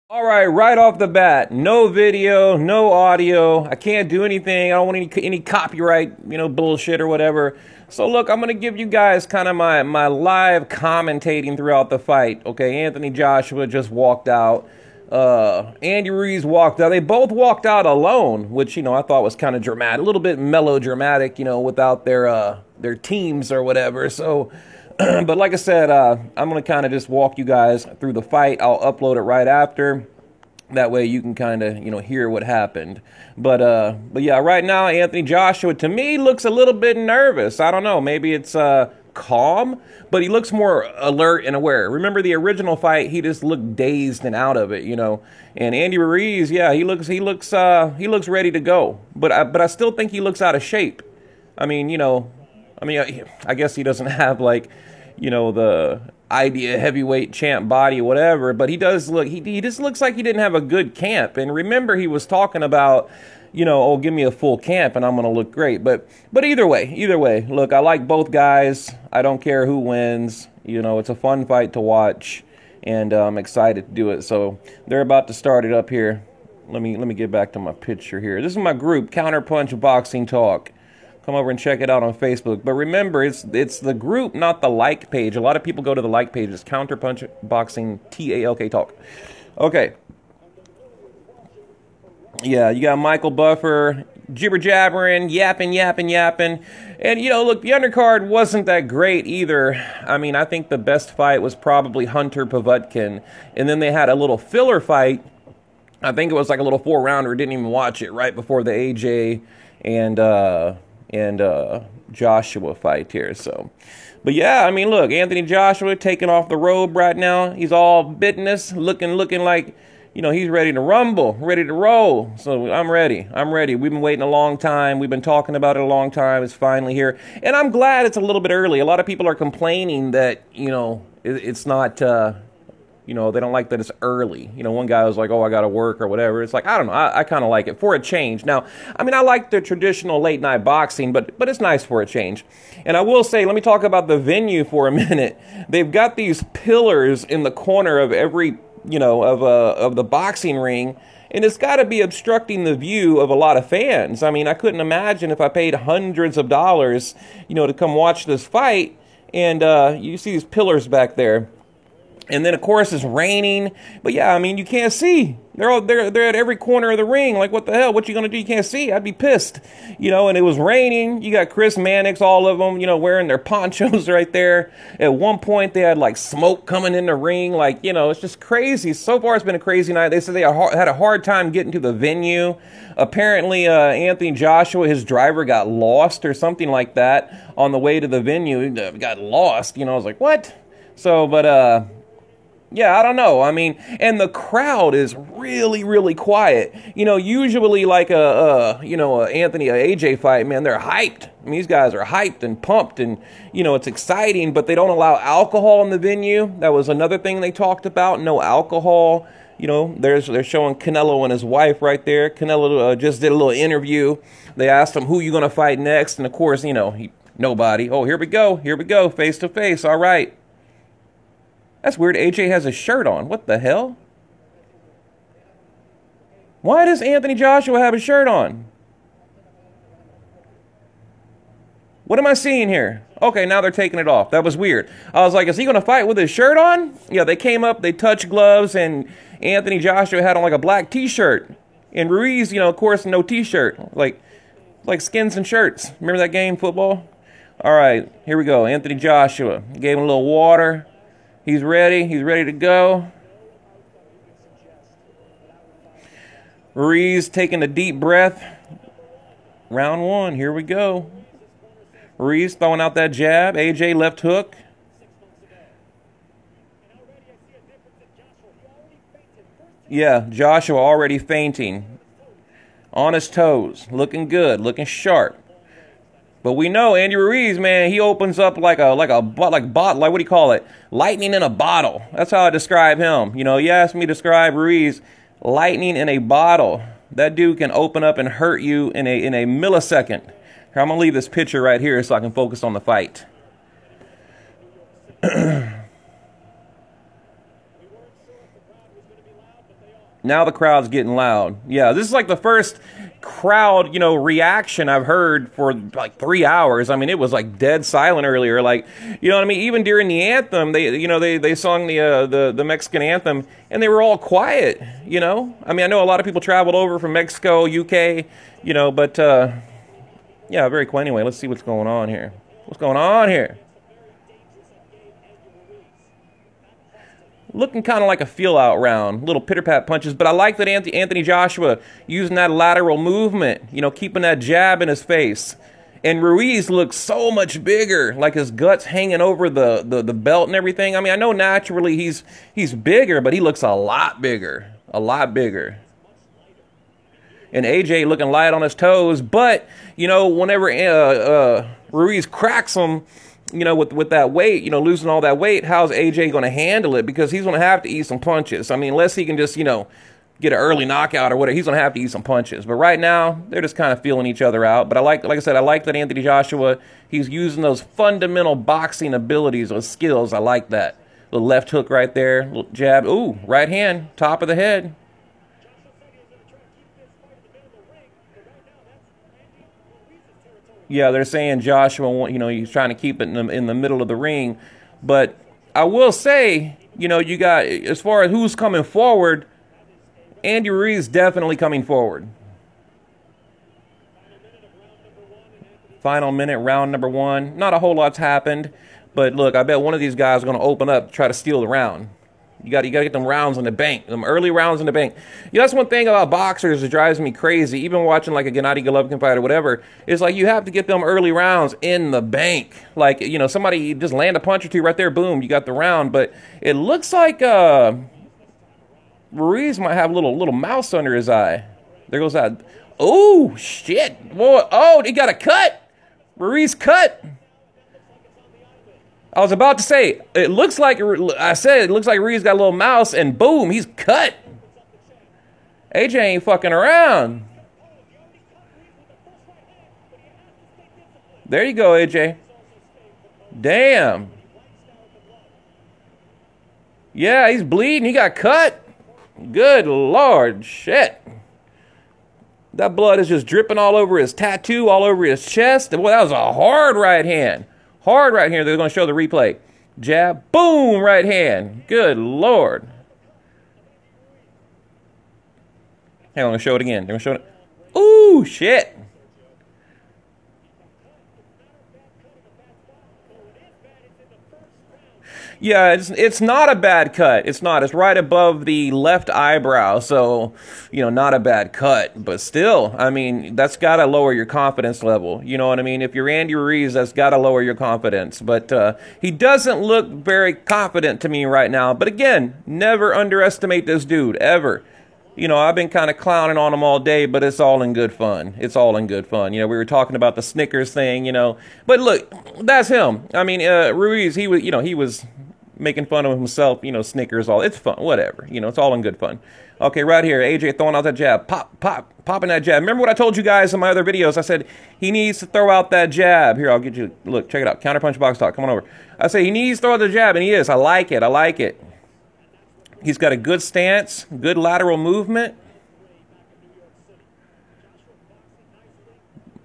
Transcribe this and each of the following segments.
All right, right off the bat, no video, no audio. I can't do anything. I don't want any copyright, bullshit or whatever. So look, I'm gonna give you guys kind of my live commentating throughout the fight. Okay, Anthony Joshua just walked out. Andy Ruiz walked out. They both walked out alone, which I thought was kind of dramatic, a little bit melodramatic, without their teams or whatever. So. But like I said, I'm going to kind of just walk you guys through the fight. I'll upload it right after. That way you can kind of, hear what happened. But yeah, right now, Anthony Joshua, to me, looks a little bit nervous. I don't know. Maybe it's calm, but he looks more alert and aware. Remember the original fight, he just looked dazed and out of it, And Andy Ruiz, yeah, he looks ready to go. But I still think he looks out of shape. I guess he doesn't have the idea heavyweight champ body, whatever, but he does look, he just looks like he didn't have a good camp. And remember, he was talking about, oh, give me a full camp and I'm going to look great. But either way, look, I like both guys. I don't care who wins. It's a fun fight to watch, and I'm excited to do it. So they're about to start it up here. Let me get back to my picture here. This is my group, Counterpunch Boxing Talk. Come over and check it out on Facebook. But remember, it's the group, not the like page. A lot of people go to the like page. It's Counterpunch Boxing TALK Talk. Okay. Yeah, you got Michael Buffer jibber jabbering, yapping. And look, the undercard wasn't that great either. I think the best fight was probably Hunter Povetkin. And then they had a little filler fight. I think it was like a little 4-rounder. Didn't even watch it, right before the AJ and Joshua fight here. So, but yeah, look, Anthony Joshua taking off the robe right now. He's all business, looking like, he's ready to rumble, ready to roll. So I'm ready. We've been waiting a long time. We've been talking about it a long time. It's finally here. And I'm glad it's a little bit early. A lot of people are complaining that, it's not, they don't like that it's early. One guy was like, oh, I got to work or whatever. It's like, I don't know. I kind of like it for a change. Now, I like the traditional late night boxing, but it's nice for a change. And I will say, let me talk about the venue for a minute. They've got these pillars in the corner of every, of the boxing ring. And it's got to be obstructing the view of a lot of fans. I couldn't imagine if I paid hundreds of dollars, to come watch this fight. And you see these pillars back there. And then, of course, it's raining. But, yeah, you can't see. They're at every corner of the ring. Like, what the hell? What you going to do? You can't see. I'd be pissed. And it was raining. You got Chris Mannix, all of them, wearing their ponchos right there. At one point, they had, smoke coming in the ring. It's just crazy. So far, it's been a crazy night. They said they had a hard time getting to the venue. Apparently, Anthony Joshua, his driver, got lost or something like that on the way to the venue. He got lost. I was like, what? So, but, yeah, I don't know. And the crowd is really, really quiet. Usually like a Anthony, a AJ fight, man, they're hyped. These guys are hyped and pumped and, it's exciting, but they don't allow alcohol in the venue. That was another thing they talked about. No alcohol. They're showing Canelo and his wife right there. Canelo just did a little interview. They asked him, who you going to fight next? And of course, nobody. Oh, here we go. Face to face. All right. That's weird. AJ has a shirt on. What the hell? Why does Anthony Joshua have a shirt on? What am I seeing here? Okay, now they're taking it off. That was weird. I was like, is he going to fight with his shirt on? Yeah, they came up, they touched gloves, and Anthony Joshua had on a black t-shirt. And Ruiz, of course, no t-shirt. Like skins and shirts. Remember that game, football? All right, here we go. Anthony Joshua. Gave him a little water. He's ready. He's ready to go. Ruiz taking a deep breath. Round one. Here we go. Ruiz throwing out that jab. AJ left hook. Yeah, Joshua already fainting. On his toes. Looking good. Looking sharp. But we know Andy Ruiz, man, he opens up like what do you call it? Lightning in a bottle. That's how I describe him. You asked me to describe Ruiz, lightning in a bottle. That dude can open up and hurt you in a millisecond. Here, I'm gonna leave this picture right here so I can focus on the fight. Now the crowd's getting loud. Yeah, this is like the first crowd, reaction I've heard for like 3 hours. I mean, it was like dead silent earlier. Like, you know what I mean? Even during the anthem, they sung the Mexican anthem, and they were all quiet. I mean, I know a lot of people traveled over from Mexico, UK, but yeah, very cool. Anyway, let's see what's going on here. What's going on here? Looking kind of like a feel-out round, little pitter-pat punches, but I like that Anthony Joshua using that lateral movement, keeping that jab in his face. And Ruiz looks so much bigger, like his guts hanging over the belt and everything. I mean, I know naturally he's bigger, but he looks a lot bigger, And AJ looking light on his toes, but, whenever Ruiz cracks him, with that weight, losing all that weight, how's AJ going to handle it? Because he's going to have to eat some punches. I mean, unless he can just, get an early knockout or whatever, he's going to have to eat some punches. But right now, they're just kind of feeling each other out. But like I said, I like that Anthony Joshua, he's using those fundamental boxing abilities, those skills. I like that. Little left hook right there, little jab. Ooh, right hand, top of the head. Yeah, they're saying Joshua, he's trying to keep it in the middle of the ring. But I will say, you got, as far as who's coming forward, Andy Ruiz definitely coming forward. Final minute, round number 1. Not a whole lot's happened. But look, I bet one of these guys is going to open up, try to steal the round. You got to get them rounds in the bank, them early rounds in the bank. That's one thing about boxers that drives me crazy. Even watching like a Gennady Golovkin fight or whatever, it's like you have to get them early rounds in the bank. Like, somebody just land a punch or two right there, boom, you got the round. But it looks like Ruiz might have a little mouse under his eye. There goes that. Oh, shit. Boy, oh, he got a cut. Ruiz cut. I was about to say, it looks like Ruiz got a little mouse, and boom, he's cut. AJ ain't fucking around. There you go, AJ. Damn. Yeah, he's bleeding. He got cut. Good Lord, shit. That blood is just dripping all over his tattoo, all over his chest. Boy, that was a hard right hand. Hard right here. They're going to show the replay. Jab. Boom. Right hand. Good Lord. Hey, I'm going to show it again. They're going to show it. Ooh, shit. Yeah, it's not a bad cut. It's not. It's right above the left eyebrow. So, not a bad cut. But still, I mean, that's got to lower your confidence level. You know what I mean? If you're Andy Ruiz, that's got to lower your confidence. But he doesn't look very confident to me right now. But again, never underestimate this dude, ever. I've been kind of clowning on him all day, but it's all in good fun. It's all in good fun. We were talking about the Snickers thing, But look, that's him. I mean, Ruiz, he was making fun of himself, Snickers, all. It's fun, whatever. It's all in good fun. Okay, right here, AJ throwing out that jab. Popping that jab. Remember what I told you guys in my other videos? I said he needs to throw out that jab. Here, I'll get you, look, check it out. Counterpunch Box Talk, come on over. I say he needs to throw out the jab, and he is. I like it. He's got a good stance, good lateral movement.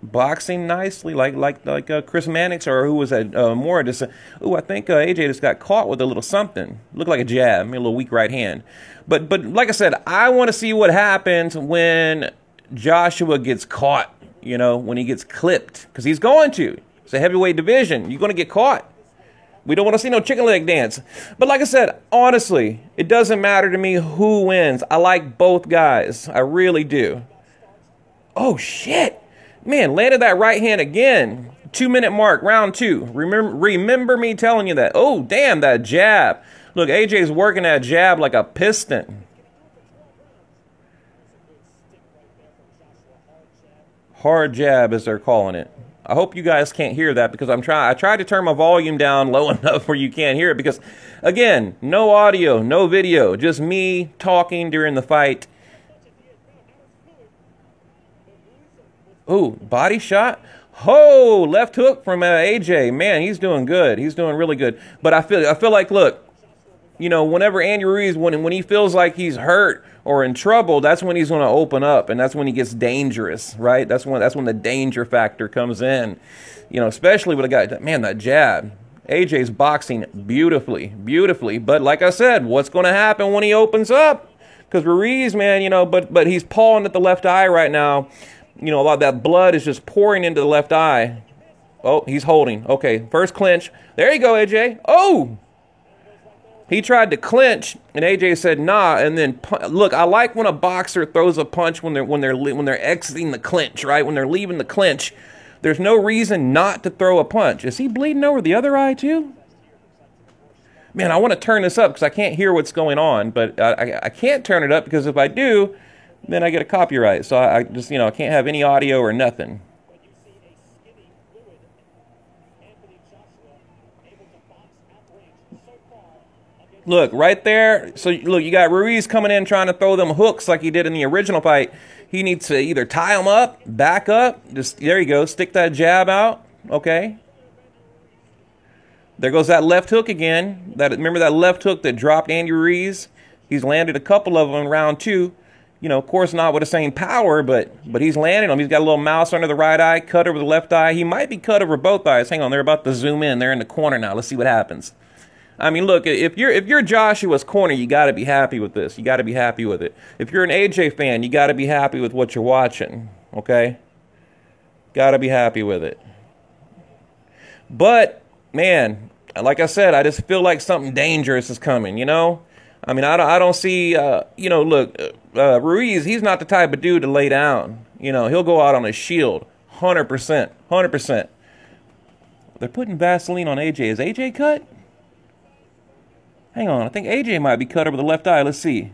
Boxing nicely, like Chris Mannix, or who was that? More just. I think AJ just got caught with a little something. Looked like a jab, maybe a little weak right hand. But like I said, I want to see what happens when Joshua gets caught. When he gets clipped, because he's going to. It's a heavyweight division. You're going to get caught. We don't want to see no chicken leg dance. But like I said, honestly, it doesn't matter to me who wins. I like both guys. I really do. Oh, shit. Man, landed that right hand again. 2-minute mark, round 2. Remember me telling you that. Oh, damn, that jab. Look, AJ's working that jab like a piston. Hard jab, as they're calling it. I hope you guys can't hear that, because I tried to turn my volume down low enough where you can't hear it, because, again, no audio, no video, just me talking during the fight. Ooh, body shot. Oh, left hook from AJ. Man, he's doing good. He's doing really good. But I feel like, look, whenever Andy Ruiz, when he feels like he's hurt or in trouble, that's when he's going to open up, and that's when he gets dangerous, right? That's when the danger factor comes in, you know, especially with a guy, man, that jab. AJ's boxing beautifully, beautifully, but like I said, what's going to happen when he opens up? Because Ruiz, man, you know, but he's pawing at the left eye right now. You know, a lot of that blood is just pouring into the left eye. Oh, he's holding. Okay, first clinch. There you go, AJ. Oh! He tried to clinch, and AJ said nah. And then look, I like when a boxer throws a punch when they're exiting the clinch, right? When they're leaving the clinch, there's no reason not to throw a punch. Is he bleeding over the other eye too? Man, I want to turn this up because I can't hear what's going on, but I can't turn it up because if I do, then I get a copyright. So I just, you know, I can't have any audio or nothing. Look, right there. So, look, you got Ruiz coming in trying to throw them hooks like he did in the original fight. He needs to either tie them up, back up. Just, there you go. Stick that jab out. Okay. There goes that left hook again. Remember that left hook that dropped Andy Ruiz? He's landed a couple of them in round 2. You know, of course, not with the same power, but he's landing them. He's got a little mouse under the right eye, cut over the left eye. He might be cut over both eyes. Hang on, they're about to zoom in. They're in the corner now. Let's see what happens. I mean, look, if you're Joshua's corner, you got to be happy with this. You got to be happy with it. If you're an AJ fan, you got to be happy with what you're watching. Okay? Got to be happy with it. But man, like I said, I just feel like something dangerous is coming, you know? I mean, I don't see, you know, look, Ruiz, he's not the type of dude to lay down. You know, he'll go out on his shield, 100%, 100%. They're putting Vaseline on AJ. Is AJ cut? Hang on, I think AJ might be cut over the left eye. Let's see.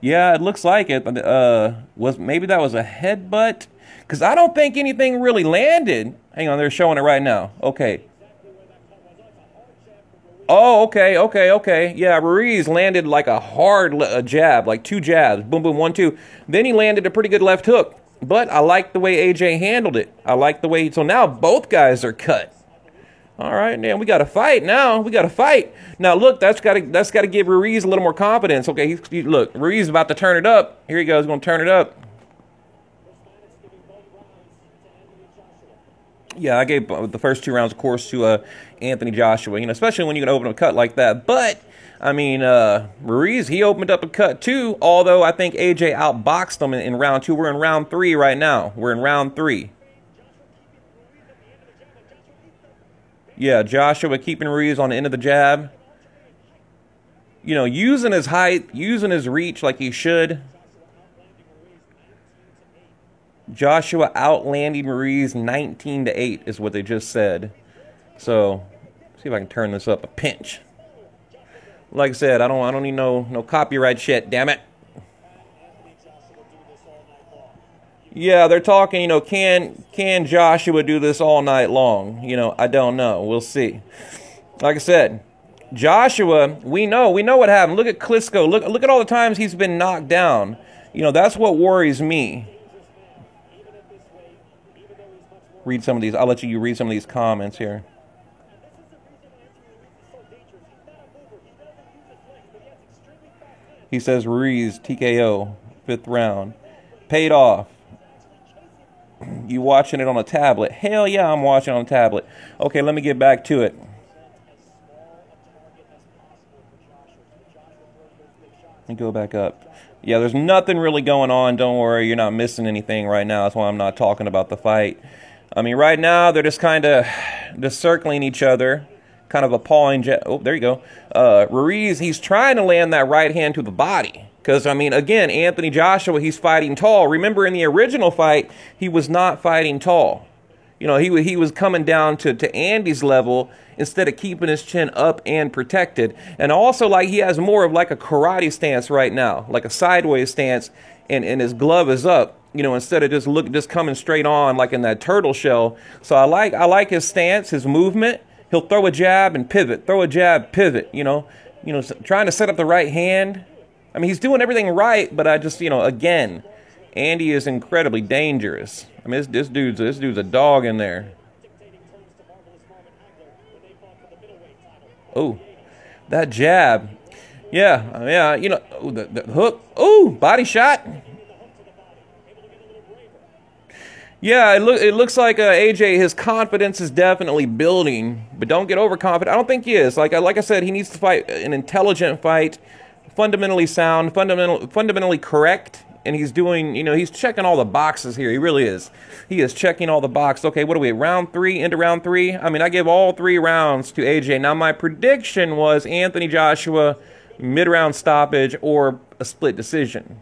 Yeah, it looks like it. Maybe that was a headbutt? Because I don't think anything really landed. Hang on, they're showing it right now. Okay. Oh, okay. Yeah, Ruiz landed like a hard jab, like 2 jabs. Boom, boom, 1, 2. Then he landed a pretty good left hook. But I like the way AJ handled it. I like the way... So now both guys are cut. All right, man, we got to fight now. We got to fight. Now, look, that's got to give Ruiz a little more confidence. Okay, look, Ruiz is about to turn it up. Here he goes, going to turn it up. Yeah, I gave the first 2 rounds, of course, to Anthony Joshua, you know, especially when you can open a cut like that. But, I mean, Ruiz, he opened up a cut too, although I think AJ outboxed him in round 2. We're in round 3 right now. We're in round 3. Yeah, Joshua keeping Ruiz on the end of the jab. You know, using his height, using his reach like he should. Joshua outlanding Ruiz 19-8 is what they just said. So, see if I can turn this up a pinch. Like I said, I don't need no copyright shit, damn it. Yeah, they're talking, you know, can Joshua do this all night long? You know, I don't know. We'll see. Like I said, Joshua, we know what happened. Look at Klitschko. Look at all the times he's been knocked down. You know, that's what worries me. Read some of these. I'll let you read some of these comments here. He says Ruiz, TKO, 5th round. Paid off. You watching it on a tablet? Hell yeah, I'm watching on a tablet. Okay, let me get back to it. Let me go back up. Yeah, there's nothing really going on. Don't worry, you're not missing anything right now. That's why I'm not talking about the fight. I mean, right now, they're just kind of just circling each other. Kind of a pawing jab. Oh, there you go. Ruiz, he's trying to land that right hand to the body. Because, I mean, again, Anthony Joshua, he's fighting tall. Remember, in the original fight, he was not fighting tall. You know, he was coming down to Andy's level instead of keeping his chin up and protected. And also, like, he has more of like a karate stance right now, like a sideways stance, and his glove is up. You know, instead of just coming straight on like in that turtle shell. So I like his stance, his movement. He'll throw a jab and pivot, throw a jab, pivot. You know, trying to set up the right hand. I mean, he's doing everything right, but I just, you know, again, Andy is incredibly dangerous. I mean, this dude's a dog in there. Oh, that jab. Yeah. You know, ooh, the hook. Ooh, body shot. Yeah, it looks like AJ, his confidence is definitely building, but don't get overconfident. I don't think he is. Like I said, he needs to fight an intelligent fight, fundamentally sound, fundamentally correct, and he's doing, you know, he's checking all the boxes here. He really is. He is checking all the boxes. Okay, what are we, round 3, into round 3? I mean, I give all 3 rounds to AJ. Now, my prediction was Anthony Joshua, mid-round stoppage, or a split decision.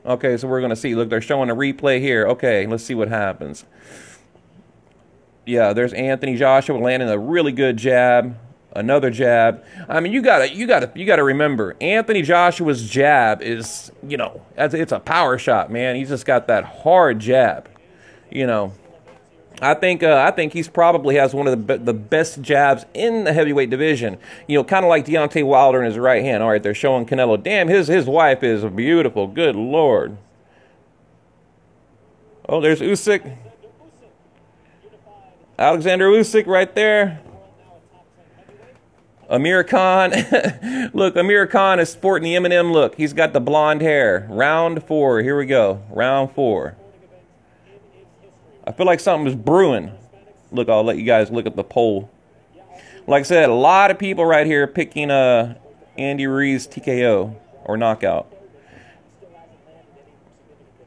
Okay, so we're going to see. Look, they're showing a replay here. Okay, let's see what happens. Yeah, there's Anthony Joshua landing a really good jab. Another jab. I mean, you gotta remember, Anthony Joshua's jab is, you know, it's a power shot, man. He's just got that hard jab. You know, I think he's probably has one of the best jabs in the heavyweight division. You know, kind of like Deontay Wilder in his right hand. All right, they're showing Canelo. Damn, his wife is beautiful. Good Lord. Oh, there's Usyk. Alexander Usyk right there. Amir Khan. Look, Amir Khan is sporting the Eminem look. He's got the blonde hair. Round 4. Here we go. Round 4. I feel like something is brewing. Look, I'll let you guys look at the poll. Like I said, a lot of people right here picking Andy Ruiz TKO or knockout.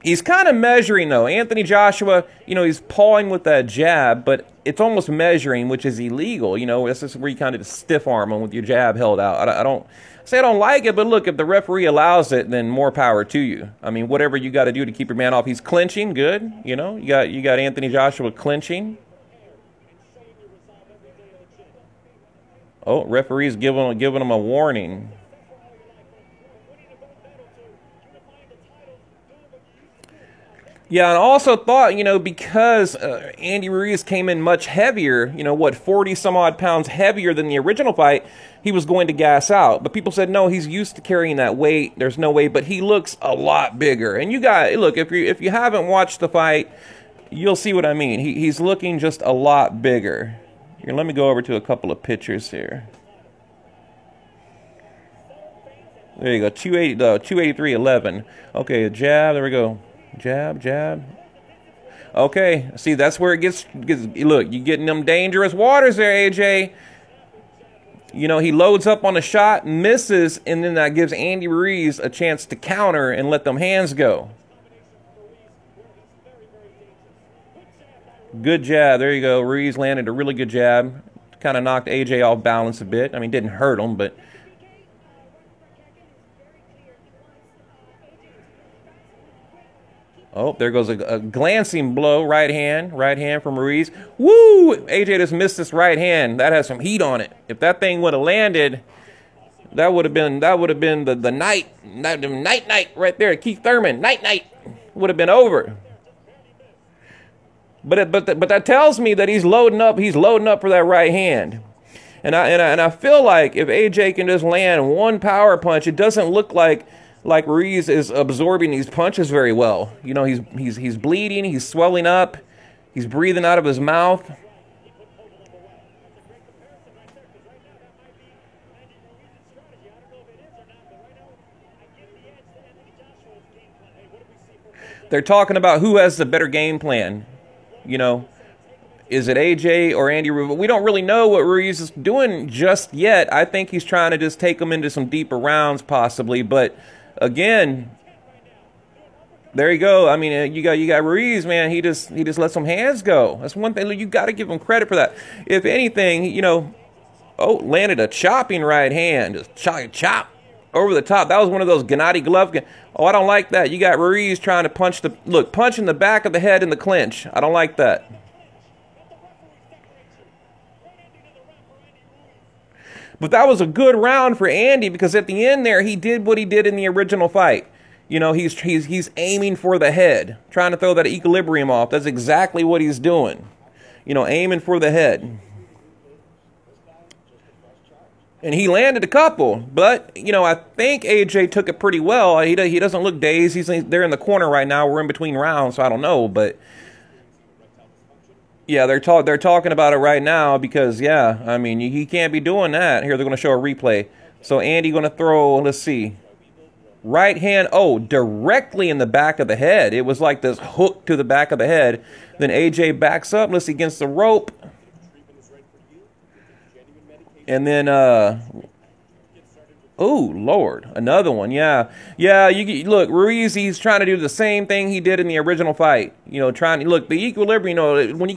He's kind of measuring, though. Anthony Joshua, you know, he's pawing with that jab, but it's almost measuring, which is illegal. You know, this is where you kind of stiff arm him with your jab held out. I don't say I don't like it, but look, if the referee allows it, then more power to you. I mean, whatever you got to do to keep your man off. He's clinching, good. You know, you got Anthony Joshua clinching. Oh, referee's giving him a warning. Yeah, and I also thought, you know, because Andy Ruiz came in much heavier, you know, what, 40 some odd pounds heavier than the original fight, he was going to gas out. But people said, no, he's used to carrying that weight. There's no way, but he looks a lot bigger. And you guys, look, if you haven't watched the fight, you'll see what I mean. He's looking just a lot bigger. Here, let me go over to a couple of pictures here. There you go, 283.11. Okay, jab, there we go. Jab. Okay, see, that's where it gets look, you getting them dangerous waters there, AJ. You know, he loads up on a shot, misses, and then that gives Andy Ruiz a chance to counter and let them hands go. Good jab. There you go. Ruiz landed a really good jab. Kind of knocked AJ off balance a bit. I mean, didn't hurt him, but... Oh, there goes a glancing blow, right hand from Ruiz. Woo! AJ just missed this right hand. That has some heat on it. If that thing would have landed, that would have been the night right there. Keith Thurman, night would have been over. But that tells me that he's loading up. He's loading up for that right hand. And I feel like if AJ can just land one power punch, it doesn't look like Ruiz is absorbing these punches very well. You know, he's bleeding, he's swelling up, he's breathing out of his mouth. They're talking about who has the better game plan. You know, is it AJ or Andy Ruiz? We don't really know what Ruiz is doing just yet. I think he's trying to just take him into some deeper rounds possibly, but again, there you go. I mean, you got Ruiz, man. He just let some hands go. That's one thing. You got to give him credit for that. If anything, you know, landed a chopping right hand, just chop over the top. That was one of those Gennady Golovkin. Oh, I don't like that. You got Ruiz trying to punch in the back of the head in the clinch. I don't like that. But that was a good round for Andy because at the end there, he did what he did in the original fight. You know, he's aiming for the head, trying to throw that equilibrium off. That's exactly what he's doing. You know, aiming for the head. And he landed a couple, but, you know, I think AJ took it pretty well. He doesn't look dazed. They're in the corner right now. We're in between rounds, so I don't know, but... Yeah, they're talking about it right now because, yeah, I mean, he can't be doing that. Here, they're going to show a replay. So Andy going to throw, let's see, right hand, oh, directly in the back of the head. It was like this hook to the back of the head. Then AJ backs up, let's see, against the rope. And then, oh, Lord, another one, yeah. Yeah, look, Ruiz, he's trying to do the same thing he did in the original fight. You know, trying to, look, the equilibrium, you know, when you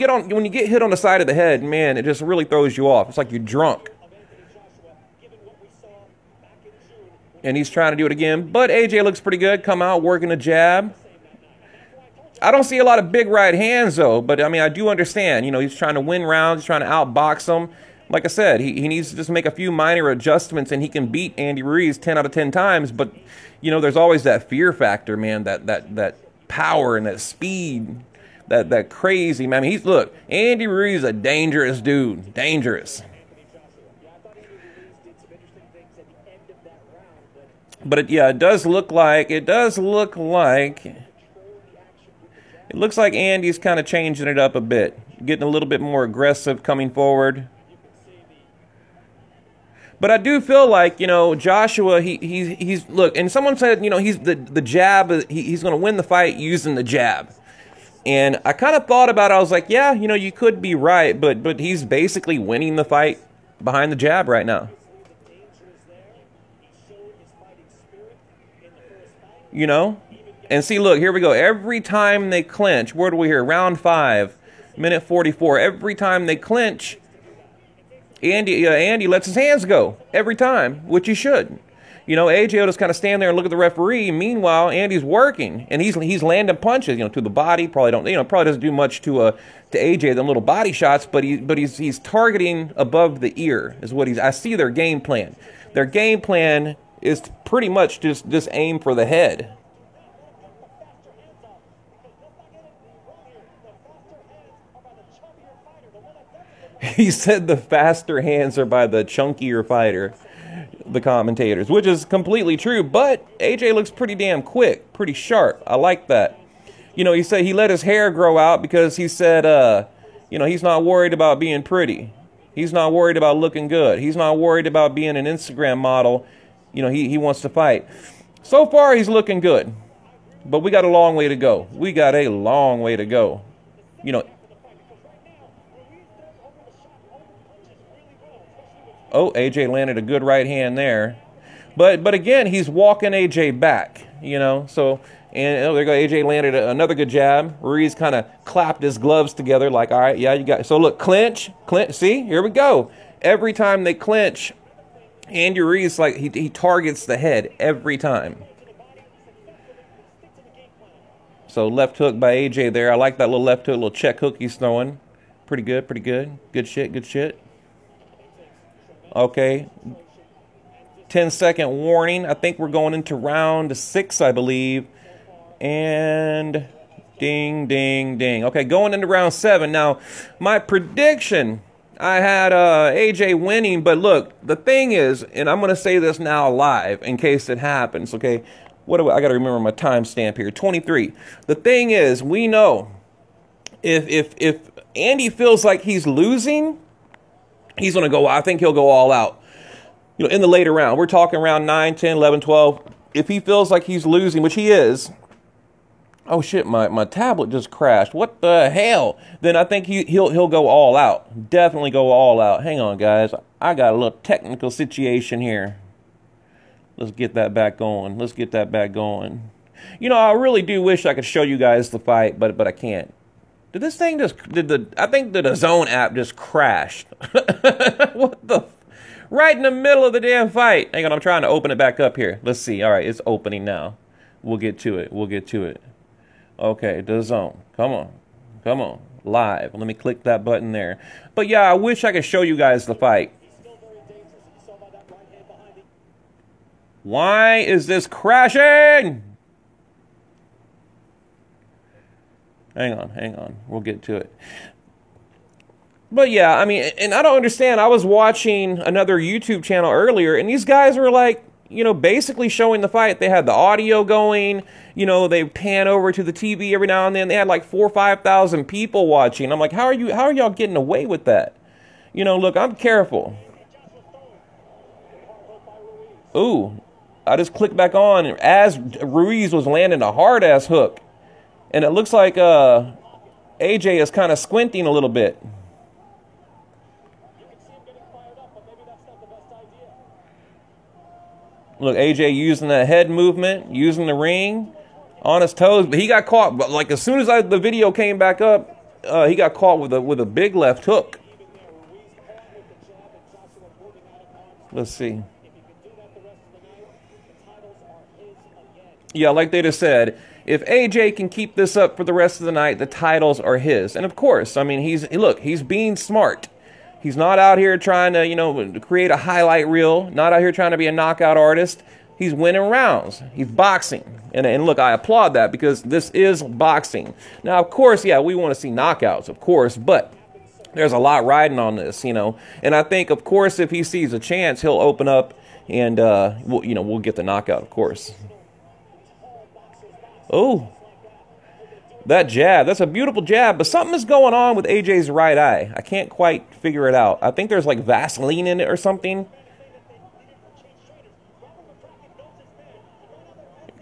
get hit on the side of the head, man, it just really throws you off. It's like you're drunk. And he's trying to do it again. But AJ looks pretty good. Come out, working a jab. I don't see a lot of big right hands, though. But, I mean, I do understand. You know, he's trying to win rounds. He's trying to outbox them. Like I said, he needs to just make a few minor adjustments, and he can beat Andy Ruiz 10 out of 10 times. But, you know, there's always that fear factor, man, that power and that speed, that crazy, man. I mean, look, Andy Ruiz is a dangerous dude. Dangerous. But, yeah, it looks like Andy's kind of changing it up a bit, getting a little bit more aggressive coming forward. But I do feel like, you know, Joshua, he's look, and someone said, you know, he's the jab, he's going to win the fight using the jab. And I kind of thought about it. I was like, yeah, you know, you could be right, but he's basically winning the fight behind the jab right now. You know? And see, look, here we go. Every time they clinch, where do we hear? Round 5, minute 44. Every time they clinch, Andy lets his hands go every time, which he should. You know, AJ will just kind of stand there and look at the referee. Meanwhile, Andy's working, and he's landing punches, you know, to the body. Probably doesn't do much to AJ, them little body shots, but he's targeting above the ear is what I see their game plan. Their game plan is pretty much just aim for the head. He said the faster hands are by the chunkier fighter, the commentators, which is completely true, but AJ looks pretty damn quick, pretty sharp. I like that. You know, he said he let his hair grow out because he said, you know, he's not worried about being pretty. He's not worried about looking good. He's not worried about being an Instagram model. You know, he wants to fight. So far, he's looking good, but we got a long way to go. We got a long way to go. You know, oh, AJ landed a good right hand there. But again, he's walking AJ back, you know. So, and oh, there you go. AJ landed another good jab. Ruiz kind of clapped his gloves together like, all right, yeah, you got it. So look, clinch. See, here we go. Every time they clinch, Andy Ruiz, like, he targets the head every time. So left hook by AJ there. I like that little left hook, little check hook he's throwing. Pretty good, pretty good. Good shit. Okay, 10-second warning. I think we're going into round 6, I believe. And ding, ding, ding. Okay, going into round 7. Now, my prediction, I had AJ winning, but look, the thing is, and I'm going to say this now live in case it happens, okay? I got to remember my timestamp here, 23. The thing is, we know if Andy feels like he's losing, he's going to go, I think he'll go all out. You know, in the later round, we're talking round 9, 10, 11, 12. If he feels like he's losing, which he is, oh shit, my tablet just crashed. What the hell? Then I think he'll go all out. Definitely go all out. Hang on, guys. I got a little technical situation here. Let's get that back going. You know, I really do wish I could show you guys the fight, but I can't. Did this thing just, I think the DAZN app just crashed. What the, right in the middle of the damn fight. Hang on, I'm trying to open it back up here. Let's see. All right, it's opening now. We'll get to it. Okay, DAZN. Come on. Live. Let me click that button there. But yeah, I wish I could show you guys the fight. Why is this crashing? Hang on. We'll get to it. But yeah, I mean, and I don't understand. I was watching another YouTube channel earlier, and these guys were like, you know, basically showing the fight. They had the audio going, you know, they pan over to the TV every now and then. They had like 4,000 or 5,000 people watching. I'm like, how are y'all getting away with that? You know, look, I'm careful. Ooh, I just clicked back on as Ruiz was landing a hard ass hook. And it looks like AJ is kind of squinting a little bit. Look, AJ using that head movement, using the ring on his toes, but he got caught. But like as soon as the video came back up, he got caught with a big left hook. Let's see. Yeah, like they just said, if AJ can keep this up for the rest of the night, the titles are his. And of course, I mean, he's being smart. He's not out here trying to, you know, create a highlight reel, not out here trying to be a knockout artist. He's winning rounds. He's boxing. And look, I applaud that because this is boxing. Now, of course, yeah, we want to see knockouts, of course, but there's a lot riding on this, you know. And I think, of course, if he sees a chance, he'll open up and, we'll get the knockout, of course. Oh. That jab, that's a beautiful jab, but something is going on with AJ's right eye. I can't quite figure it out. I think there's like Vaseline in it or something.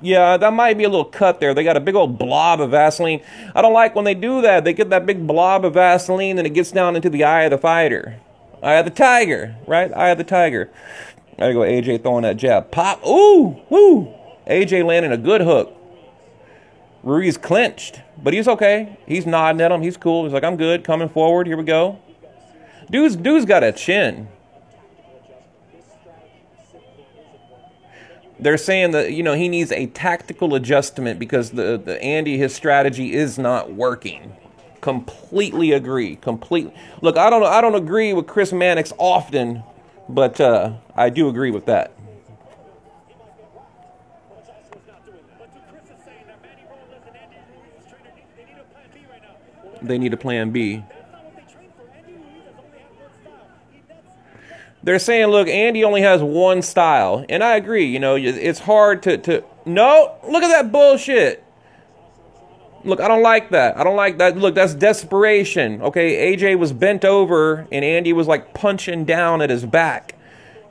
Yeah, that might be a little cut there. They got a big old blob of Vaseline. I don't like when they do that. They get that big blob of Vaseline and it gets down into the eye of the fighter. Eye of the tiger, right? Eye of the tiger. There you go, AJ throwing that jab. Pop. Ooh, woo. AJ landing a good hook. Ruiz clinched, but he's okay. He's nodding at him. He's cool. He's like, I'm good. Coming forward. Here we go. Dude's got a chin. They're saying that, you know, he needs a tactical adjustment because the Andy, his strategy is not working. Completely agree. Completely. Look, I don't agree with Chris Mannix often, but I do agree with that. They need a plan B. They're saying, look, Andy only has one style. And I agree, you know, it's hard to... No, look at that bullshit. Look, I don't like that. I don't like that. Look, that's desperation. Okay, AJ was bent over and Andy was like punching down at his back.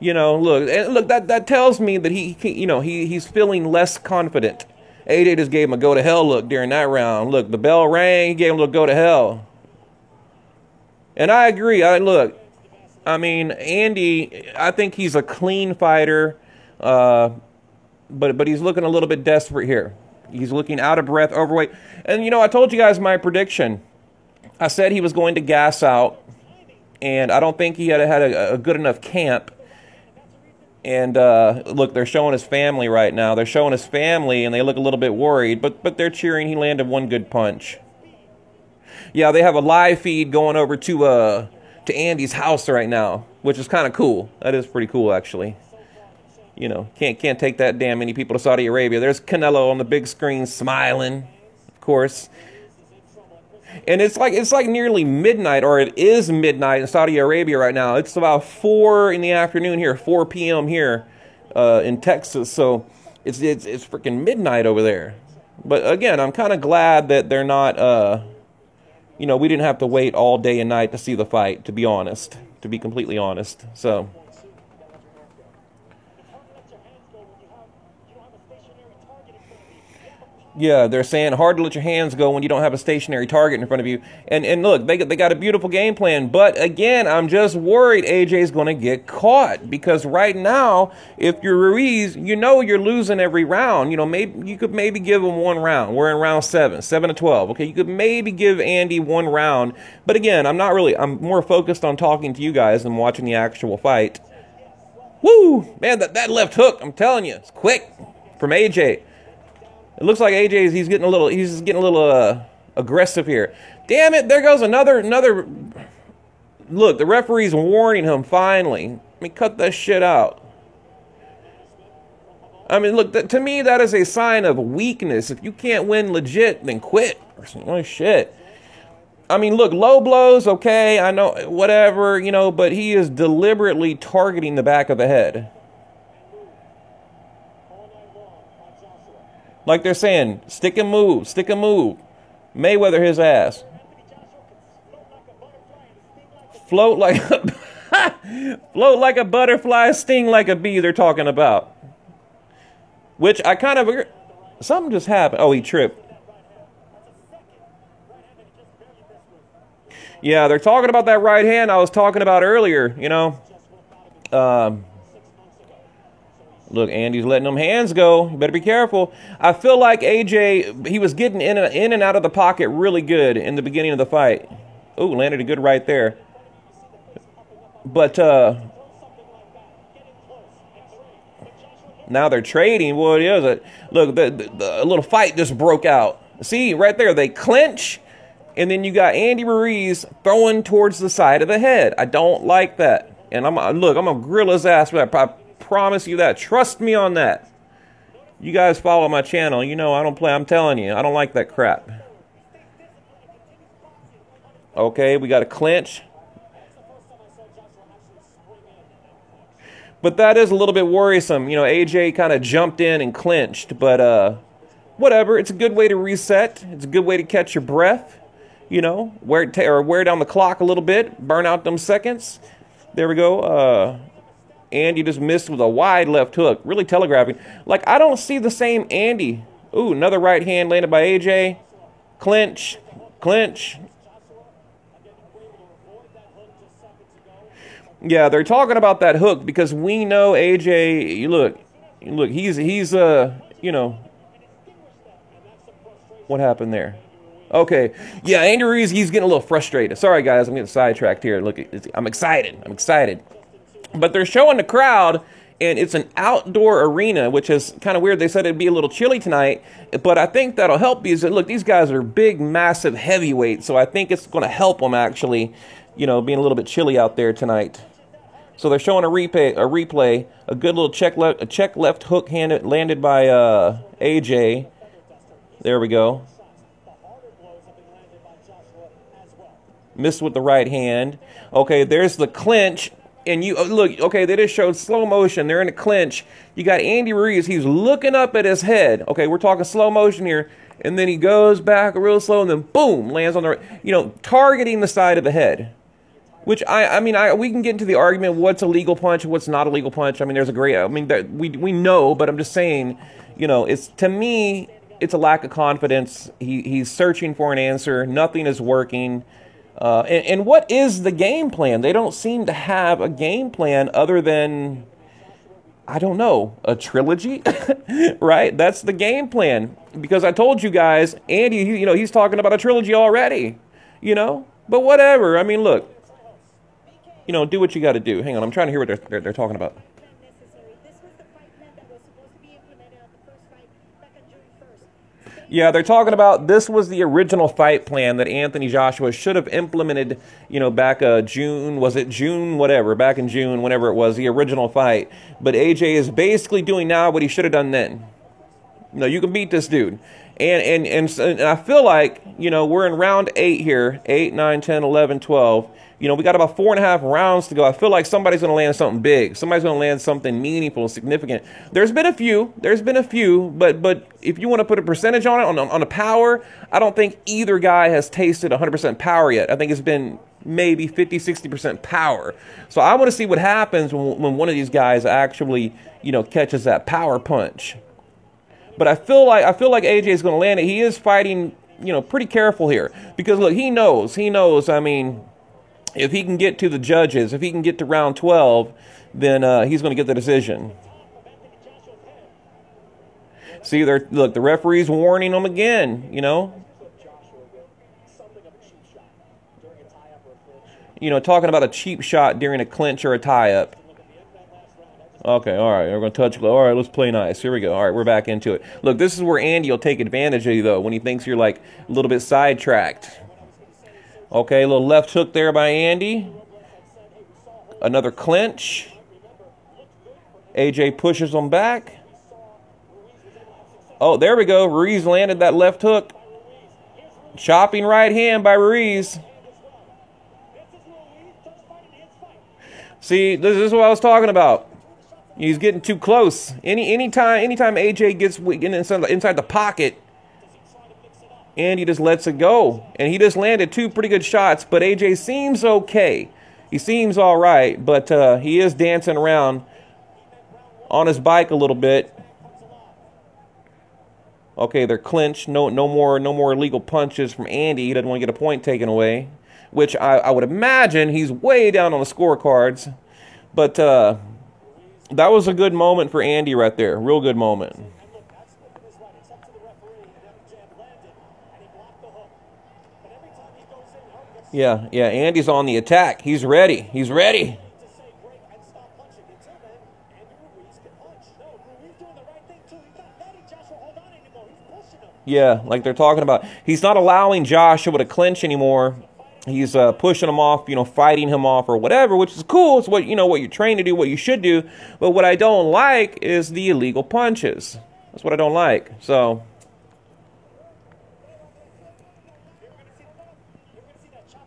You know, look, that tells me that he's feeling less confident. AJ just gave him a go-to-hell look during that round. Look, the bell rang. He gave him a go-to-hell. And I agree. I mean, Andy, I think he's a clean fighter. But he's looking a little bit desperate here. He's looking out of breath, overweight. And, you know, I told you guys my prediction. I said he was going to gas out. And I don't think he had a good enough camp. And look, they're showing his family right now. They're showing his family, and they look a little bit worried. But they're cheering. He landed one good punch. Yeah, they have a live feed going over to Andy's house right now, which is kind of cool. That is pretty cool, actually. You know, can't take that damn many people to Saudi Arabia. There's Canelo on the big screen smiling, of course. And it's like nearly midnight, or it is midnight in Saudi Arabia right now. It's about 4 in the afternoon here, 4 p.m. here in Texas. So it's freaking midnight over there. But again, I'm kind of glad that they're not, you know, we didn't have to wait all day and night to see the fight, to be honest, to be completely honest. So. Yeah, they're saying hard to let your hands go when you don't have a stationary target in front of you. And look, they got a beautiful game plan. But again, I'm just worried AJ's going to get caught. Because right now, if you're Ruiz, you know you're losing every round. You know, maybe you could maybe give him one round. We're in round 7 to 12. Okay, you could maybe give Andy one round. But again, I'm more focused on talking to you guys than watching the actual fight. Woo! Man, that left hook, I'm telling you, it's quick from AJ. It looks like AJ, he's getting a little aggressive here. Damn it, there goes another. Look, the referee's warning him finally. Let me cut that shit out. I mean, look, to me, that is a sign of weakness. If you can't win legit, then quit. Oh, shit. I mean, look, low blows, okay, I know, whatever, you know, but he is deliberately targeting the back of the head. Like they're saying, stick and move, stick and move. Mayweather his ass. Float like float like a butterfly, sting like a bee. They're talking about, which I kind of agree. Something just happened. Oh, he tripped. Yeah, they're talking about that right hand I was talking about earlier. You know, look, Andy's letting them hands go. You better be careful. I feel like AJ, he was getting in and out of the pocket really good in the beginning of the fight. Oh, landed a good right there. But now they're trading. Well, it is. Look, the little fight just broke out. See, right there, they clinch. And then you got Andy Ruiz throwing towards the side of the head. I don't like that. And I'm going to grill his ass for that. I promise you that. Trust me on that. You guys follow my channel. You know I don't play. I'm telling you. I don't like that crap. Okay, we got a clinch. But that is a little bit worrisome. You know, AJ kind of jumped in and clinched. But whatever. It's a good way to reset. It's a good way to catch your breath. You know, wear down the clock a little bit. Burn out them seconds. There we go. Andy just missed with a wide left hook. Really telegraphing. Like, I don't see the same Andy. Ooh, another right hand landed by AJ. Clinch. Clinch. Yeah, they're talking about that hook because we know AJ, look, he's you know, what happened there? Okay, yeah, Andy Ruiz, he's getting a little frustrated. Sorry, guys, I'm getting sidetracked here. Look, I'm excited. But they're showing the crowd, and it's an outdoor arena, which is kind of weird. They said it'd be a little chilly tonight, but I think that'll help because, look, these guys are big, massive heavyweights, so I think it's going to help them actually, you know, being a little bit chilly out there tonight. So they're showing a replay, a good little check left hook landed by AJ. There we go. Missed with the right hand. Okay, there's the clinch. And you look, okay, they just showed slow motion. They're in a clinch. You got Andy Ruiz. He's looking up at his head. Okay, we're talking slow motion here. And then he goes back real slow and then boom, lands on the, you know, targeting the side of the head. Which I mean, we can get into the argument what's a legal punch and what's not a legal punch. I mean, there's a great, I mean, we know, but I'm just saying, you know, it's, to me, it's a lack of confidence. He's searching for an answer. Nothing is working. And what is the game plan? They don't seem to have a game plan other than, I don't know, a trilogy, right? That's the game plan. Because I told you guys, Andy, you know, he's talking about a trilogy already, you know? But whatever. I mean, look, you know, do what you got to do. Hang on, I'm trying to hear what they're talking about. Yeah, they're talking about this was the original fight plan that Anthony Joshua should have implemented, you know, back June, was it June, whatever, back in June, whenever it was, the original fight. But AJ is basically doing now what he should have done then. You know, you can beat this dude. And I feel like, you know, we're in round 8 here, 8, 9, 10, 11, 12. You know, we got about 4.5 rounds to go. I feel like somebody's going to land something big. Somebody's going to land something meaningful, significant. There's been a few, but if you want to put a percentage on it, on the power, I don't think either guy has tasted 100% power yet. I think it's been maybe 50, 60% power. So I want to see what happens when one of these guys actually, you know, catches that power punch. But I feel like AJ is going to land it. He is fighting, you know, pretty careful here because look, he knows. I mean, if he can get to the judges, if he can get to round 12, then he's going to get the decision. See, look, the referee's warning him again, you know. You know, talking about a cheap shot during a clinch or a tie-up. Okay, all right, we're going to touch. All right, let's play nice. Here we go. All right, we're back into it. Look, this is where Andy will take advantage of you, though, when he thinks you're, like, a little bit sidetracked. Okay, a little left hook there by Andy. Another clinch. AJ pushes him back. Oh, there we go. Ruiz landed that left hook. Chopping right hand by Ruiz. See, this is what I was talking about. He's getting too close. Anytime AJ gets inside the pocket, Andy just lets it go. And he just landed 2 pretty good shots, but AJ seems okay. He seems all right, but he is dancing around on his bike a little bit. Okay, they're clinched. No more illegal punches from Andy. He doesn't want to get a point taken away, which I would imagine he's way down on the scorecards. But that was a good moment for Andy right there. Real good moment. Yeah, Andy's on the attack. He's ready. He's ready. Yeah, like they're talking about. He's not allowing Joshua to clinch anymore. He's pushing him off, fighting him off or whatever, which is cool. It's what what you're trained to do, what you should do. But what I don't like is the illegal punches. That's what I don't like. So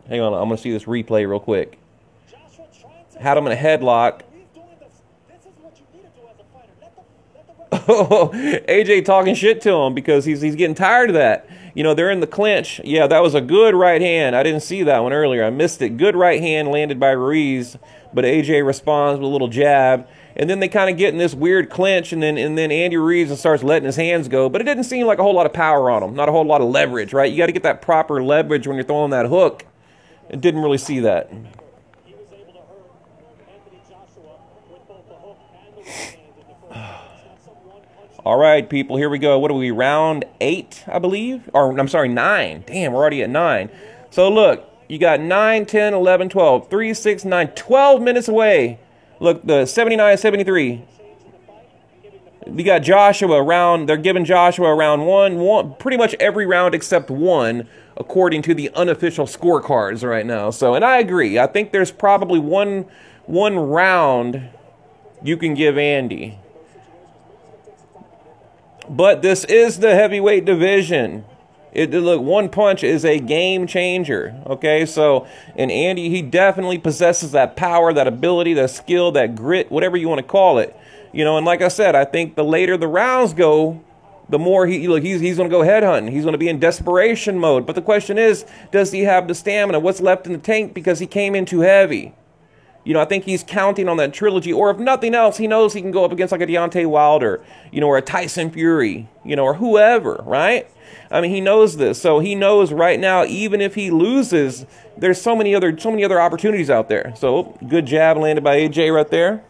hang on, I'm going to see this replay real quick. Had him in a headlock. Oh, AJ talking shit to him because he's getting tired of that. They're in the clinch. Yeah, that was a good right hand. I didn't see that one earlier. I missed it. Good right hand landed by Ruiz, but AJ responds with a little jab. And then they kind of get in this weird clinch, and then Andy Ruiz starts letting his hands go. But it didn't seem like a whole lot of power on him. Not a whole lot of leverage, right? You got to get that proper leverage when you're throwing that hook. It didn't really see that. All right, people, here we go. What are we, round 8, I believe? Or, I'm sorry, 9. Damn, we're already at 9. So, look, you got 9, 10, 11, 12, 3, 6, 9, 12 minutes away. Look, the 79, 73. We got Joshua around, they're giving Joshua around one, pretty much every round except one, according to the unofficial scorecards right now. So, and I agree. I think there's probably one round you can give Andy. But this is the heavyweight division. Look, one punch is a game changer. Okay, so, and Andy, he definitely possesses that power, that ability, that skill, that grit, whatever you want to call it. And like I said, I think the later the rounds go, the more he's going to go headhunting. He's going to be in desperation mode. But the question is, does he have the stamina? What's left in the tank because he came in too heavy? I think he's counting on that trilogy, or if nothing else, he knows he can go up against like a Deontay Wilder, or a Tyson Fury, or whoever, right? I mean, he knows this, so he knows right now, even if he loses, there's so many other opportunities out there. So, good jab landed by AJ right there.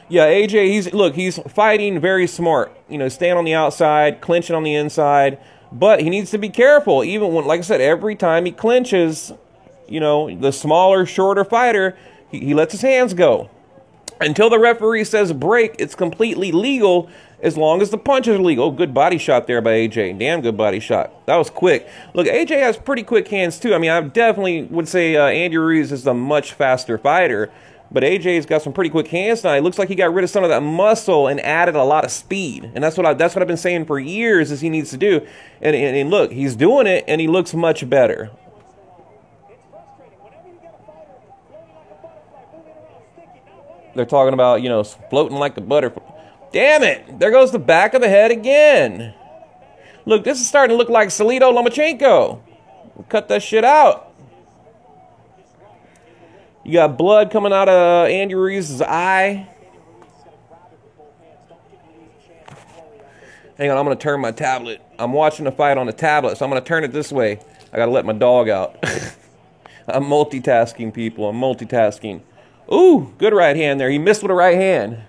Yeah, AJ, he's fighting very smart. Staying on the outside, clinching on the inside, but he needs to be careful. Even when, like I said, every time he clinches, the smaller, shorter fighter, he lets his hands go. Until the referee says break, it's completely legal as long as the punches are legal. Oh, good body shot there by AJ. Damn good body shot. That was quick. Look, AJ has pretty quick hands, too. I mean, I definitely would say Andy Ruiz is a much faster fighter, but AJ's got some pretty quick hands now. It looks like he got rid of some of that muscle and added a lot of speed. And that's what I've been saying for years is he needs to do. And look, he's doing it, and he looks much better. They're talking about, floating like a butterfly. Damn it! There goes the back of the head again. Look, this is starting to look like Salido Lomachenko. Cut that shit out. You got blood coming out of Andy Ruiz's eye. Hang on, I'm going to turn my tablet. I'm watching the fight on the tablet, so I'm going to turn it this way. I got to let my dog out. I'm multitasking, people. I'm multitasking. Ooh, good right hand there. He missed with a right hand.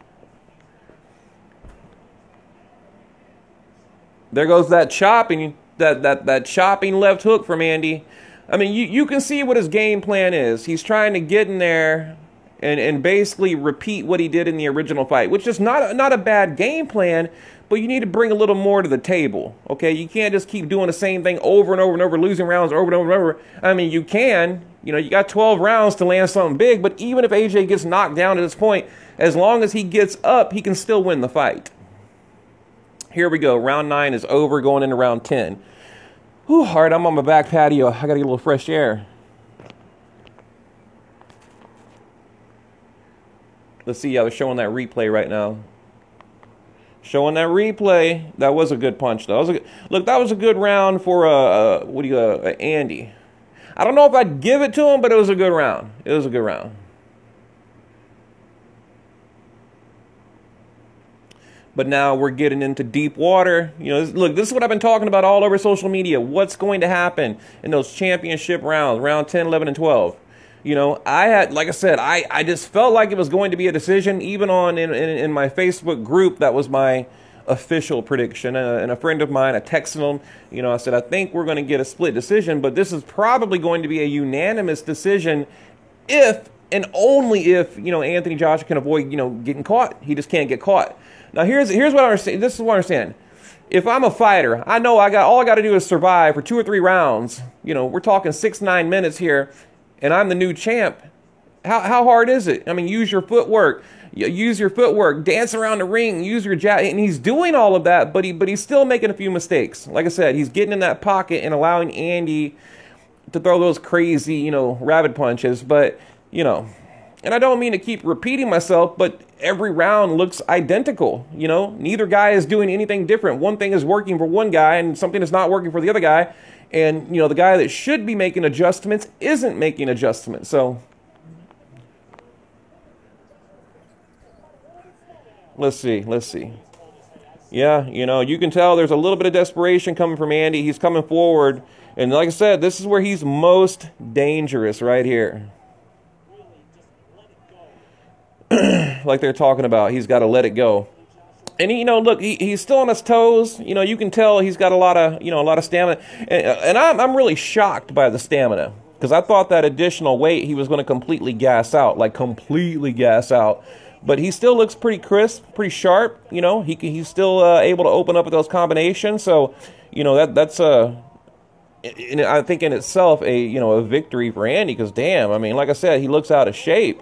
There goes that chopping, that chopping left hook from Andy. I mean, you can see what his game plan is. He's trying to get in there and basically repeat what he did in the original fight, which is not a bad game plan, but you need to bring a little more to the table, okay? You can't just keep doing the same thing over and over and over, losing rounds over and over and over. I mean, you can. You got 12 rounds to land something big, but even if AJ gets knocked down at this point, as long as he gets up, he can still win the fight. Here we go. Round 9 is over, going into round 10. Whew, all right, I'm on my back patio. I got to get a little fresh air. Let's see. Yeah, they're showing that replay right now. Showing that replay. That was a good punch, though. Look, that was a good round for Andy. I don't know if I'd give it to him, but it was a good round. It was a good round. But now we're getting into deep water. You know, look, this is what I've been talking about all over social media. What's going to happen in those championship rounds, round 10, 11, and 12? You know, like I said, I just felt like it was going to be a decision, even in my Facebook group. That was my official prediction. And a friend of mine, I texted him, you know, I said, I think we're going to get a split decision, but this is probably going to be a unanimous decision if and only if, you know, Anthony Joshua can avoid, you know, getting caught. He just can't get caught. Now, here's what I understand. This is what I understand. If I'm a fighter, I know all I got to do is survive for 2 or 3 rounds. You know, we're talking 6-9 minutes here, and I'm the new champ. How hard is it? I mean, use your footwork. Use your footwork. Dance around the ring. Use your jab. And he's doing all of that, but he's still making a few mistakes. Like I said, he's getting in that pocket and allowing Andy to throw those crazy, you know, rabbit punches. But, you know, and I don't mean to keep repeating myself, but every round looks identical. You know, neither guy is doing anything different. One thing is working for one guy and something is not working for the other guy. And, you know, the guy that should be making adjustments isn't making adjustments. So let's see. Yeah, you know, you can tell there's a little bit of desperation coming from Andy. He's coming forward. And like I said, this is where he's most dangerous right here. Like they're talking about, he's got to let it go. And you know, look, he's still on his toes. You know, you can tell he's got a lot of stamina. And I'm really shocked by the stamina, because I thought that additional weight he was going to completely gas out. But he still looks pretty crisp, pretty sharp. You know, he's still able to open up with those combinations. So, you know, that's I think in itself a victory for Andy. Because damn, I mean, like I said, he looks out of shape.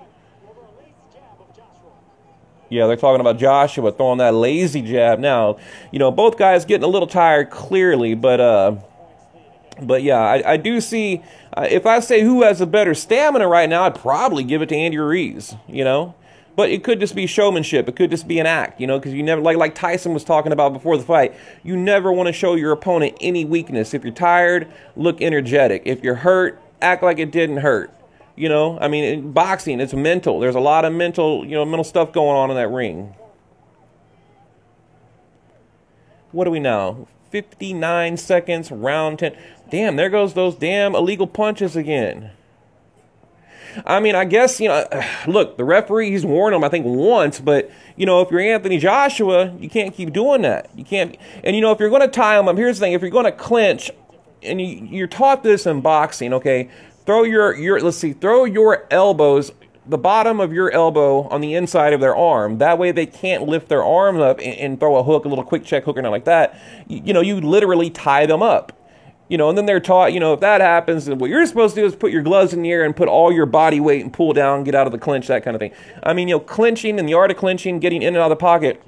Yeah, they're talking about Joshua throwing that lazy jab. Now, you know, both guys getting a little tired, clearly, but yeah, I do see, if I say who has a better stamina right now, I'd probably give it to Andy Ruiz, you know? But it could just be showmanship. It could just be an act, you know, because you never, like Tyson was talking about before the fight, you never want to show your opponent any weakness. If you're tired, look energetic. If you're hurt, act like it didn't hurt. You know, I mean, in boxing, it's mental. There's a lot of mental stuff going on in that ring. What are we now? 59 seconds, round 10. Damn, there goes those damn illegal punches again. I mean, I guess, you know, look, the referee, he's warned him, I think, once. But, you know, if you're Anthony Joshua, you can't keep doing that. You can't. And, you know, if you're going to tie him up, here's the thing. If you're going to clinch, and you're taught this in boxing, okay, throw your elbows, the bottom of your elbow on the inside of their arm. That way they can't lift their arms up and throw a hook, a little quick check hook or nothing like that. You know, you literally tie them up. You know, and then they're taught, you know, if that happens, then what you're supposed to do is put your gloves in the air and put all your body weight and pull down, get out of the clinch, that kind of thing. I mean, you know, clinching and the art of clinching, getting in and out of the pocket,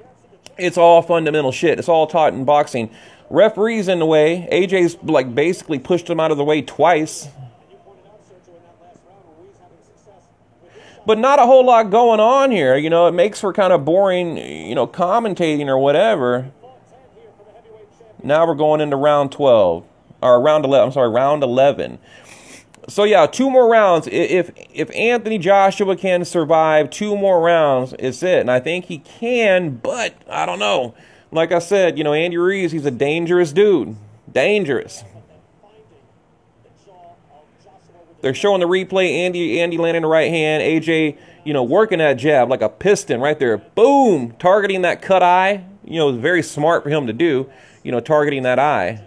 it's all fundamental shit. It's all taught in boxing. Referee's in the way. AJ's, like, basically pushed him out of the way twice. But not a whole lot going on here. You know, it makes for kind of boring, you know, commentating or whatever. Now we're going into round 12. Or round 11. I'm sorry, round 11. So, yeah, 2 more rounds. If Anthony Joshua can survive 2 more rounds, it's it. And I think he can, but I don't know. Like I said, you know, Andy Ruiz, he's a dangerous dude. Dangerous. They're showing the replay. Andy landing the right hand. AJ, you know, working that jab like a piston right there. Boom! Targeting that cut eye. You know, very smart for him to do. You know, targeting that eye.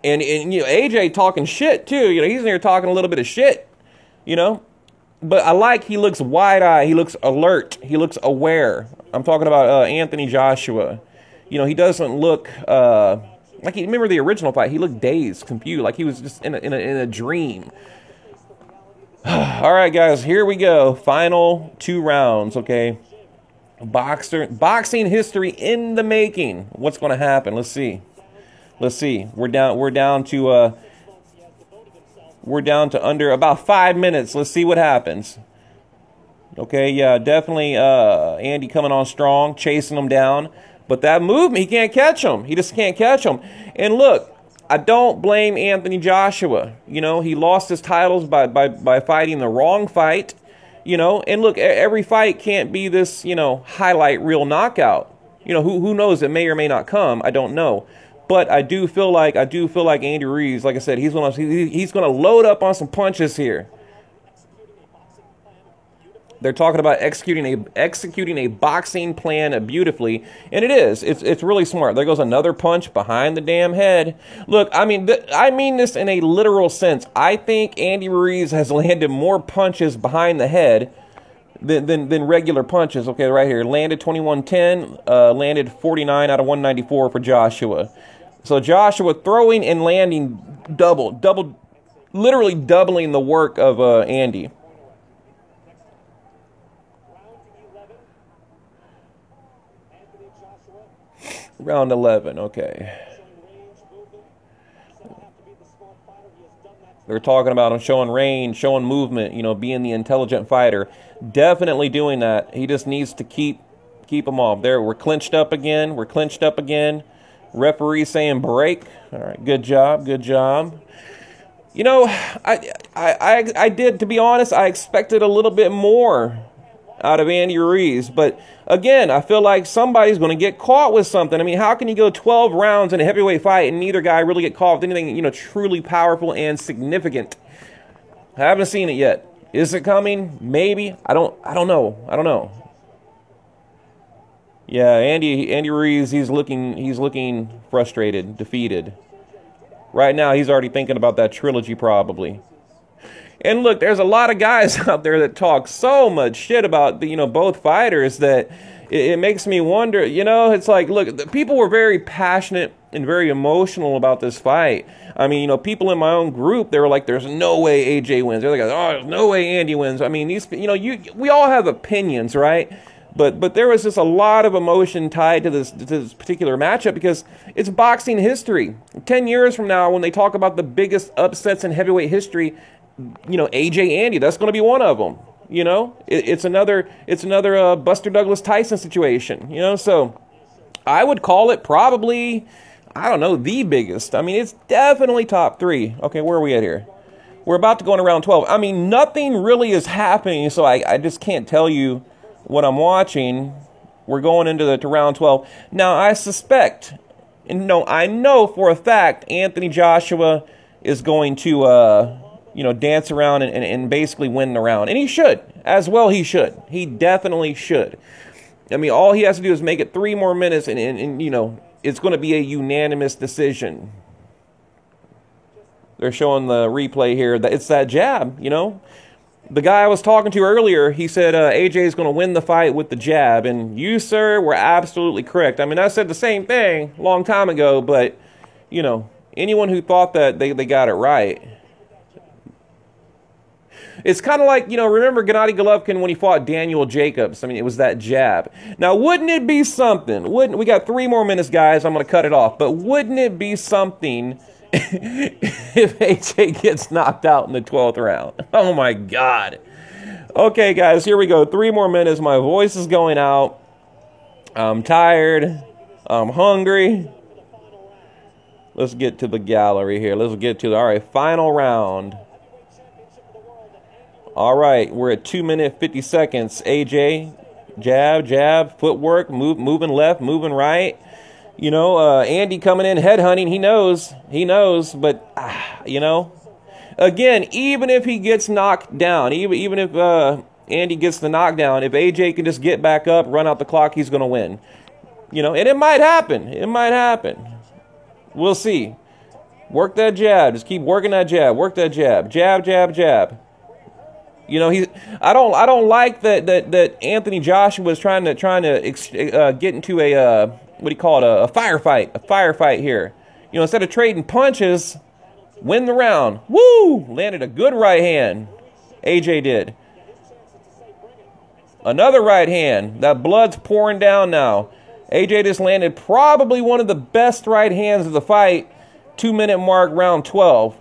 And you know, AJ talking shit too. You know, he's in there talking a little bit of shit. You know, but I like he looks wide-eyed. He looks alert. He looks aware. I'm talking about Anthony Joshua. You know, he doesn't look like he. Remember the original fight? He looked dazed, confused, like he was just in a dream. All right, guys, here we go. Final 2 rounds. Okay, boxing history in the making. What's going to happen? Let's see. We're down to We're down to under about 5 minutes. Let's see what happens. Okay, yeah, definitely Andy coming on strong, chasing him down. But that movement, he can't catch him. He just can't catch him. And look, I don't blame Anthony Joshua. You know, he lost his titles by fighting the wrong fight. You know, and look, every fight can't be this, you know, highlight reel knockout. You know, who knows? It may or may not come. I don't know. But I do feel like Andy Ruiz, like I said, he's gonna load up on some punches here. They're talking about executing a boxing plan beautifully, and it is. It's really smart. There goes another punch behind the damn head. Look, I mean this in a literal sense. I think Andy Ruiz has landed more punches behind the head than regular punches. Okay, right here, landed 21-10, landed 49 out of 194 for Joshua. So Joshua throwing and landing literally doubling the work of Andy. Round 11, okay. They're talking about him showing range, showing movement, you know, being the intelligent fighter. Definitely doing that. He just needs to keep him off. There, we're clinched up again. Referee saying break. All right, good job. You know, I did, to be honest, I expected a little bit more out of Andy Ruiz, but again, I feel like somebody's going to get caught with something. I mean, how can you go 12 rounds in a heavyweight fight and neither guy really get caught with anything, you know, truly powerful and significant? I haven't seen it yet. Is it coming? Maybe. I don't know. Yeah, Andy Ruiz, he's looking frustrated, defeated. Right now, he's already thinking about that trilogy probably. And look, there's a lot of guys out there that talk so much shit about both fighters that it makes me wonder. You know, it's like, look, people were very passionate and very emotional about this fight. I mean, people in my own group, they were like, "There's no way AJ wins." They're like, "Oh, there's no way Andy wins." I mean, we all have opinions, right? But there was just a lot of emotion tied to this particular matchup because it's boxing history. 10 years from now, when they talk about the biggest upsets in heavyweight history, AJ Andy, that's going to be one of them. It's another Buster Douglas Tyson situation. So I would call it probably, I don't know, the biggest. I mean, it's definitely top 3. Okay, where are we at here? We're about to go into round 12. I mean, nothing really is happening, so I just can't tell you what I'm watching. We're going into to round 12. Now, I suspect, and no, I know for a fact, Anthony Joshua is going to dance around and basically win the round. And he should. As well, he should. He definitely should. I mean, all he has to do is make it 3 more minutes, and it's going to be a unanimous decision. They're showing the replay here. That it's that jab, The guy I was talking to earlier, he said AJ is going to win the fight with the jab. And you, sir, were absolutely correct. I mean, I said the same thing a long time ago, but, anyone who thought that, they got it right. It's kind of like, remember Gennady Golovkin when he fought Daniel Jacobs? I mean, it was that jab. Now, wouldn't it be something? We got 3 more minutes, guys. I'm going to cut it off. But wouldn't it be something if AJ gets knocked out in the 12th round? Oh, my God. Okay, guys, here we go. 3 more minutes. My voice is going out. I'm tired. I'm hungry. Let's get to the gallery here. Let's get to all right, final round. All right, we're at 2 minutes, 50 seconds. AJ, jab, footwork, moving left, moving right. Andy coming in, headhunting. He knows, but, again, even if he gets knocked down, even if Andy gets the knockdown, if AJ can just get back up, run out the clock, he's going to win. And it might happen. We'll see. Work that jab. Just keep working that jab. Work that jab. Jab. I don't like that Anthony Joshua is trying to get into a what do you call it, a firefight here. Instead of trading punches, win the round. Woo! Landed a good right hand. AJ did. Another right hand. That blood's pouring down now. AJ just landed probably one of the best right hands of the fight. 2-minute mark, round 12.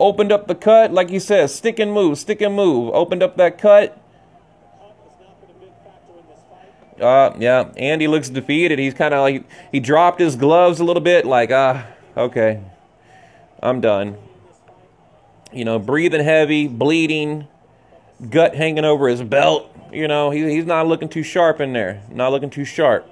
Opened up the cut, like he says, stick and move, stick and move. Opened up that cut. Yeah, Andy looks defeated. He's kind of like, he dropped his gloves a little bit, like, okay, I'm done. You know, breathing heavy, bleeding, gut hanging over his belt. You know, he's not looking too sharp in there. Not looking too sharp.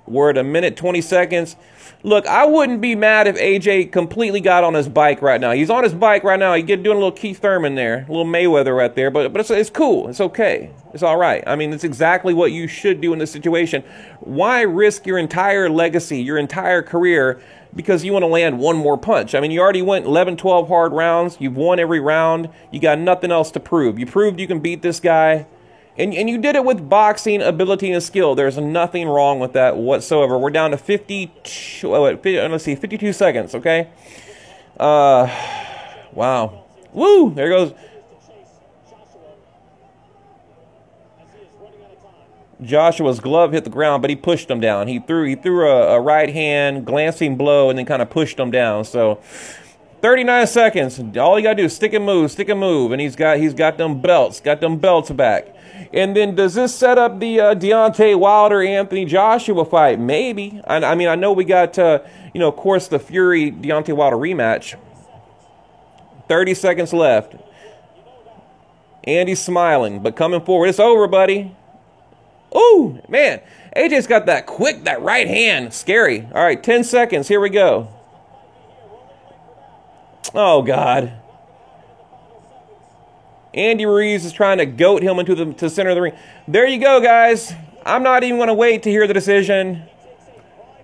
We're at 1:20. Look, I wouldn't be mad if AJ completely got on his bike right now. He's on his bike right now. He's doing a little Keith Thurman there, a little Mayweather right there. But it's cool. It's okay. It's all right. I mean, it's exactly what you should do in this situation. Why risk your entire legacy, your entire career, because you want to land one more punch? I mean, you already went 11, 12 hard rounds. You've won every round. You got nothing else to prove. You proved you can beat this guy. And you did it with boxing ability and skill. There's nothing wrong with that whatsoever. We're down to 52 seconds, okay? Wow. Woo! There goes. Joshua's glove hit the ground, but he pushed him down. He threw a right hand glancing blow and then kind of pushed him down. So 39 seconds. All you gotta do is stick and move, and he's got them belts back. And then does this set up the Deontay Wilder Anthony Joshua fight? Maybe. I mean, I know we got of course, the Fury Deontay Wilder rematch. 30 seconds left. Andy's smiling, but coming forward. It's over, buddy. Ooh, man. AJ's got that right hand. Scary. All right, 10 seconds. Here we go. Oh, God. Andy Ruiz is trying to goat him into the center of the ring. There you go, guys. I'm not even going to wait to hear the decision.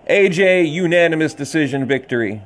AJ, unanimous decision victory.